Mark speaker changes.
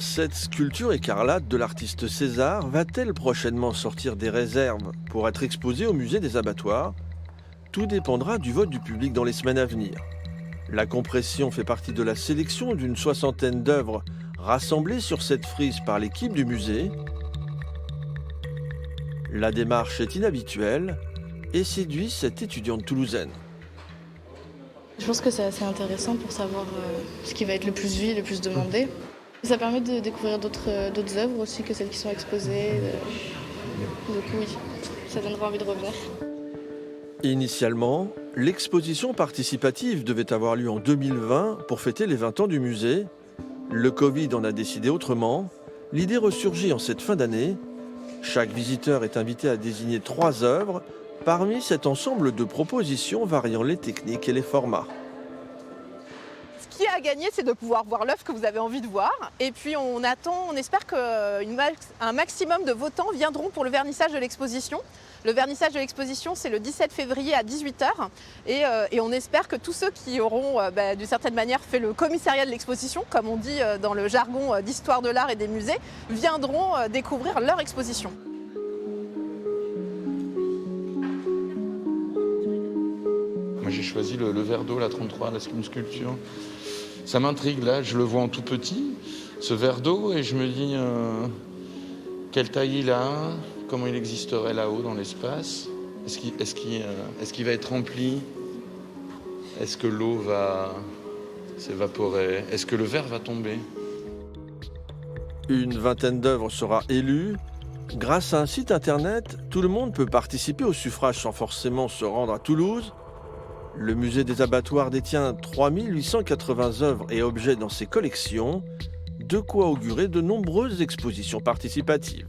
Speaker 1: Cette sculpture écarlate de l'artiste César va-t-elle prochainement sortir des réserves pour être exposée au musée des abattoirs? Tout dépendra du vote du public dans les semaines à venir. La compression fait partie de la sélection d'une soixantaine d'œuvres rassemblées sur cette frise par l'équipe du musée. La démarche est inhabituelle et séduit cette étudiante toulousaine.
Speaker 2: Je pense que c'est assez intéressant pour savoir ce qui va être le plus vu, le plus demandé. Ça permet de découvrir d'autres œuvres aussi que celles qui sont exposées. Donc oui, ça donnera envie de revenir.
Speaker 1: Initialement, l'exposition participative devait avoir lieu en 2020 pour fêter les 20 ans du musée. Le Covid en a décidé autrement. L'idée ressurgit en cette fin d'année. Chaque visiteur est invité à désigner 3 œuvres parmi cet ensemble de propositions variant les techniques et les formats.
Speaker 3: Ce qui est à gagner, c'est de pouvoir voir l'œuvre que vous avez envie de voir. Et puis on espère qu'un maximum de votants viendront pour le vernissage de l'exposition. Le vernissage de l'exposition, c'est le 17 février à 18h. Et on espère que tous ceux qui auront, d'une certaine manière, fait le commissariat de l'exposition, comme on dit dans le jargon d'histoire de l'art et des musées, viendront découvrir leur exposition.
Speaker 4: Moi j'ai choisi le verre d'eau, la 33, une sculpture. Ça m'intrigue là, je le vois en tout petit, ce verre d'eau, et je me dis quelle taille il a, comment il existerait là-haut dans l'espace. Est-ce qu'il va être rempli? Est-ce que l'eau va s'évaporer? Est-ce que le verre va tomber?
Speaker 1: Une vingtaine d'œuvres sera élue. Grâce à un site internet, tout le monde peut participer au suffrage sans forcément se rendre à Toulouse. Le musée des abattoirs détient 3880 œuvres et objets dans ses collections, de quoi augurer de nombreuses expositions participatives.